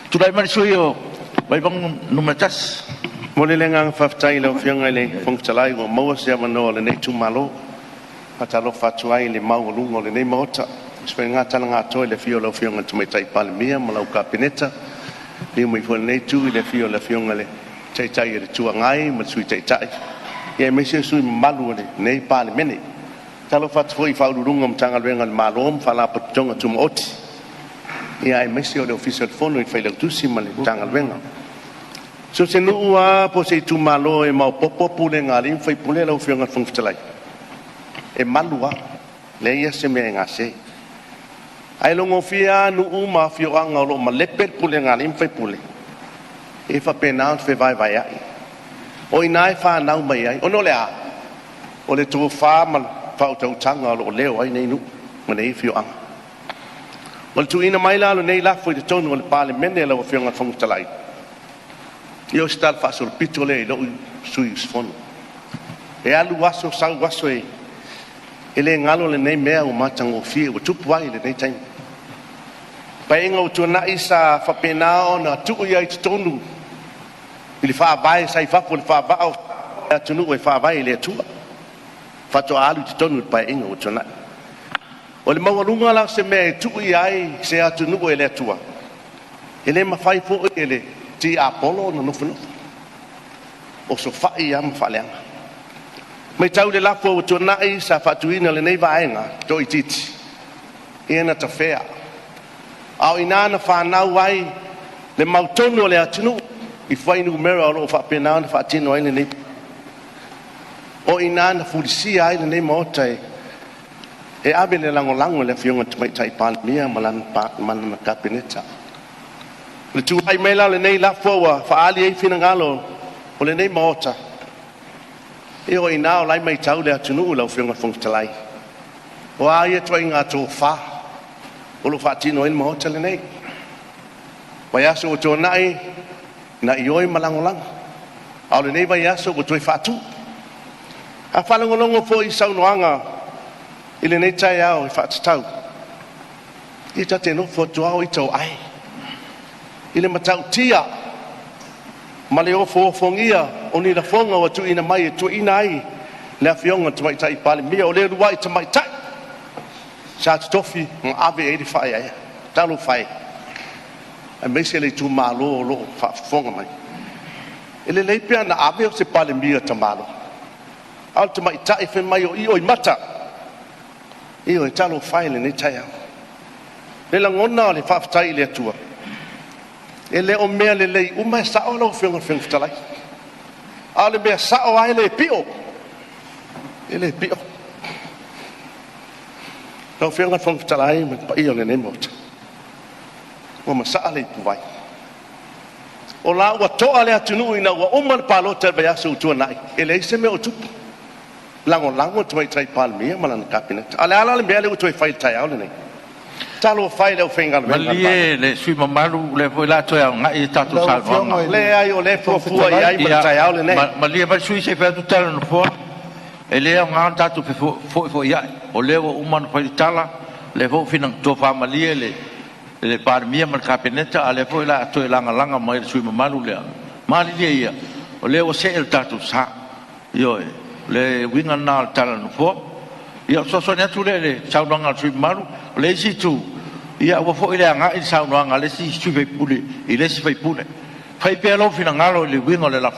Tulai marisuyo, Vaimauga numatas. Molelengang Fetalai lo fianga le Fetalai o mau se mano le nei tumalo. Patalo fatuai le mau lungo le nei mota. Spenga talanga to le fio lo fianga tumetai palmia malau kapineta. Ni mo fo nei tu le fio le fianga le tai le tuangai ma sui tai. Ye me se sui malu le nei palmene. Talo fatui fa lungom tanga lenga malom fala patonga tumoti. Ia e mesi o le official fono i whaile tusi ma le tanga wenga. So se nua po se tu malo e mau popo pule ngā rin whai pule lau whionga Fetalai. E malua, le ia se mea ngā se. Ai longo fia nuu ma whioanga o lo ma lepel pule ngā rin whai pule. E wha pena whi vai ai. O i nai wha nau mai ai. O no le a. O le tu wha ma whau tau tanga o lo leo ai nei nu. Ma nei whioanga. O le tuina mai lalo nei lafo i te tonu o le pale mene lau whionga Fetalai. Io stal faso il pitole lo sui sfono. E alu waso sau waso e le ngalo le nei mea o matango fie o Tupua le nei taimi. Pa inga o tuna isa fa penao na tu ia i tonu. Ili fa vai sai fa pole fa va o tunu e fa vai le Atua. Fa to alu i tonu pa inga o tuna. O le mawalunga la se me tu ia i se atunu e le Atua. Ele ma fai fo ele ti apolo no no o so fai am faleanga mai tau le lafo o tona i sa fatuina le nei vaenga to ititi ina ta fea au inana fa nau ai le mautono le atunu i fai no mera o fa pena na fa tino ai le nei o inana fulisia ai le nei motai e abele lango le fionga mai tai pan mia malan pa man kapineta le tu ai mela le nei la foa fa ali e fina ngalo o le nei mota e o ina o lai mai tau le atunu la fionga Fetalai o ai e toi nga to fa o lo fatino el mota le nei vai aso o tonai na ioi malangolang au le nei vai aso o toi fatu a falangolongo fo i saunoanga i le nei tai au i fatau i tate no fo tuao i tau ai ile matau tia ma le ofo fongia o ni la fonga o tu ina mai tu ina ai le fionga tu mai tai pale mia o le ruai tu mai tai sa Tofi ng ave 85 ai talo fai a me se le tu malo lo fa fonga mai ile le pia na ave o se pale mia tu malo al tu mai tai fe mai o i mata i o talo fai le ni tai le la ngona le fa tai le tua ele o mea le uma sa o lo fianga Fetalai ale mea sa o ai le pio ele pio lo fianga Fetalai me pa io le nemot o ma sa ale tu vai o la wa to ale atunu ina wa o mal palo te ba su tu nai ele se me o tu lango tu mai trai palmia malan kabinet ale ala le mea le tu fai tai ale nei talo fai le ofenga le sui mamalu le foi la toya ngai tatu salva le ai o le fofua ai ma tai au le nei malia ba sui se fa tutala no fo ele nga tatu fo ia o le o umano fai tala le fo fina to fa malia le parmia mal kapineta ale foi la to langa mai sui mamalu le malia ia o le o se el tatu sa yo le winga na tala no fo ia so ne tu le saunanga sui mamalu le si tu ia wa fo ile nga i saunanga le si su fai pule i le si fai pule fai pe lo fina ngalo le wingo le la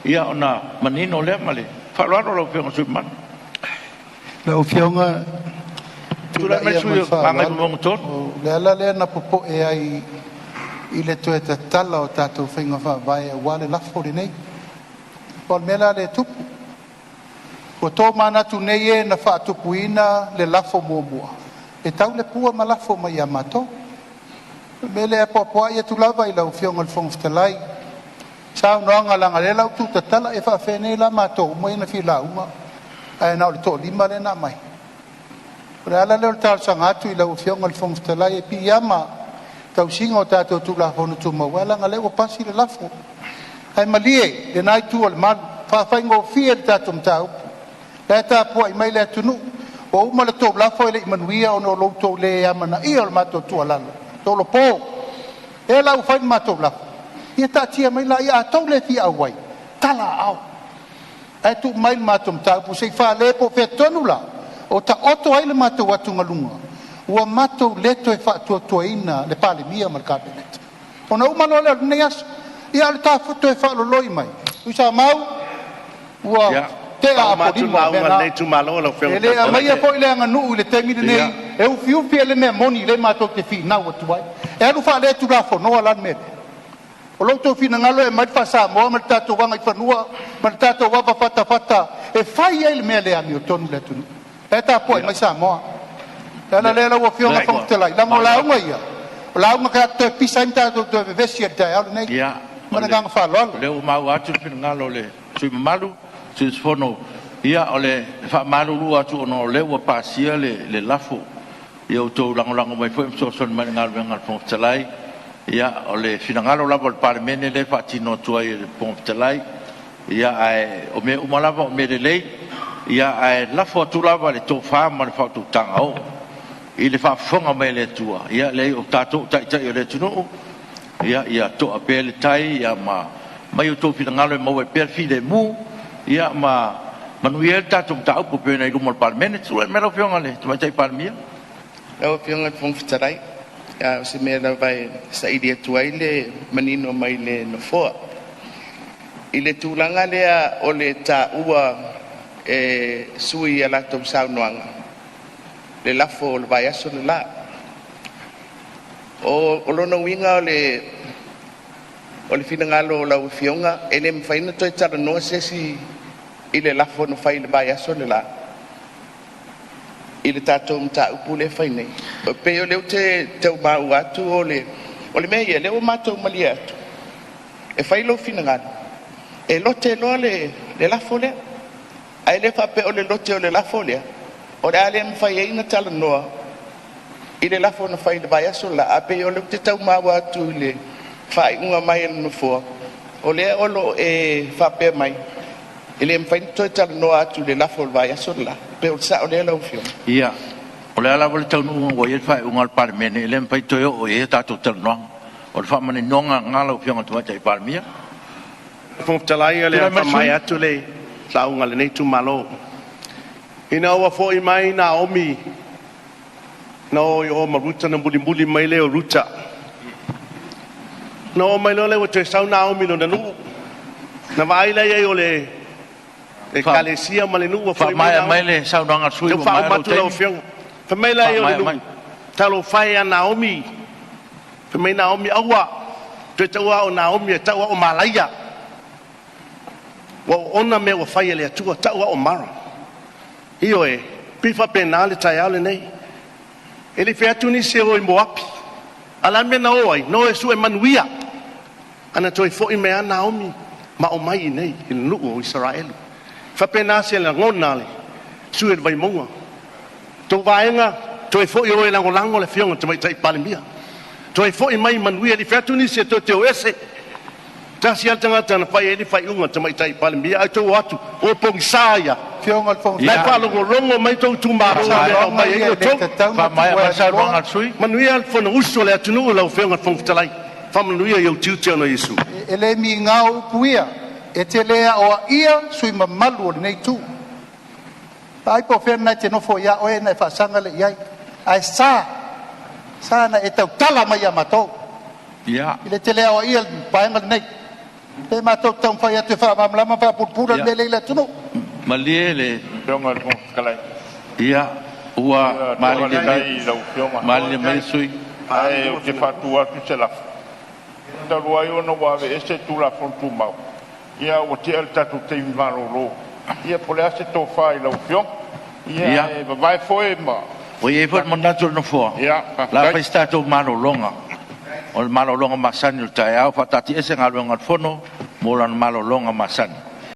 ia ona manino le male fa lo fionga su man le fionga tu la me su anga mo ton le ala le na popo e ai i le to eta tala o tato finga fa vai wa le la fo nei pol mela le tupu ko to mana tu nei e na fa tupuina le la fo mo e tau le pua malafo mai amato mele e popo ia tu lava i lau fionga Fetalai sa noanga langa le lau tu tatala e fa fene la mato mo ina fi la uma ai na le to lima le na mai ora ala le tal sanga tu i lau fionga Fetalai e pi ama tau singa o tato tu la fonu tu mo wala ngale o pasi le lafo ai malie le nai tu al man fa fa ngo fiel tatum tau le ta po i mai le tunu o uma le to la foi le manuia o no lo to le amana i o mato tu ala to lo po e e la u fai matou la ia tatia mai la ia tau le fi awai tala au ai tu mai matou ta pu sei fa le po fe tonu la o ta oto ai le matou atu ngalunga ua matou leto e fa tu ina le pale mia mal kabinet ona uma no le nei as ia le ta foto e fa lo loi mai usa mau ua te a matu podimo la le tu malo lo fe ele a mai foi le anga nu le temi nei e u fiu le me moni le matou te fi na watu ai e alu fa le tu la fo no ala me o lo to fi na ngalo e mai fa Samoa ma tato wanga i fanua ma tato wa fata e fai ele me le ami o tonu le tu e ta po mai Samoa la le wa fiu na Fetalai la mo la unga ia la unga ka te pisa inta to vesi ta ala nei ma na nga fa lo le mau atu ngalo le sui malu tu fono ia ole fa malu lu atu no le wa pasia le lafo ia to lang mai foi so son mai ngal Fetalai ia ole finangalo la vol parmene le fa tino tuai le Fetalai ia ai o me umalava o me le ia ai lafo tu lava le to fa ma le fa tu tanga o ile fa fonga mai le tua ia le o tato tai le tuno ia to apel tai ia mai o to finangalo mo e per fi de mu ia manuel tato ta po pe na ilu mal parmene tu me lo fonga le tu tai parmia o fianga Fetalai ya se me la vai sa idea tuaile manino mai le no fo ile tulanga le o le ta ua e sui ala tom saunoanga le lafo le vai aso le la o lo no winga o le fina ngalo la fionga ele mfaina to tara no se si ile lafo no fai le vai aso le la ile tato mta upule faine pe yo le te ba watu ole me ye le o mato malia e fai lo fina ngalo e lote lo le la folia ai le fa pe ole lote ole la folia o ale mfai ina tala no ile la fo no fai le vai aso la pe yo le te tau ma watu le fai unga mai no fo ole olo e fa pe mai ele mfai to tala no atu le la fo vai aso la pe o sa ole la ufio ia ole ala vol tau no ngo ye fa ungal parmene ele mfai to o ye tato tel no o fa mane nonga ngalo fionga tu tai parmia Fetalai le fa mai atu le sa unga le nei tu malo ina wa fo i mai na omi no yo maruta na buli mai le o ruta no mai lo le o te sa na omi no nu na vai le ye ole e kalesia ma le nu wa fo i mai le sa no nga sui ma ma tu lo fiong fa mai le yo le ta lo fai a Naomi fa mai Naomi awa te tawa o Naomi tawa o Malaya wa ona me wa fai le atua tawa o Mara io e pifa penale tai ale nei ele fe atu ni se o Moapi ala me na oi no e su e manuia ana toi fo i me a Naomi ma o mai nei il nu o Israel fa penase la ngonale su e Vaimauga to vaenga toi fo i o e lango le fionga te mai tai palimia toi fo i mai manuia li fe atu ni se to te o ese tasi altanga tana fai ele fai unga te mai tai palimia ai to atu o pongisaya fionga fo lai pa longo mai to tumaro mai e to fa mai sa no nga sui manuia fo no uso le atunu la fionga Fetalai fa manuia yo tiu no Yesu ele mi ngau puia e te lea o ia sui mamalu o nei tu ai po fe na te no fo ya o e na fa sanga le ia ai sa na e tau tala mai amato ia ile te lea o ia pa ngal nei pe mato tau fa ya te fa mamlama fa purpura le le tu maliele Fionga Fetalai. ia ua mali mai sui Ai o te fatua tu se la. Da lua yo no wa ve ese tu la fontu mau. Ia o te el tatu te maroro. Ia pole ase to fai la fiong. Ia vai foi ma. o ye fot manatu no fo Ia la festa to malo longa o malo longa masani o tai au fatati ese ngalo ngal fono mo lan malo longa masani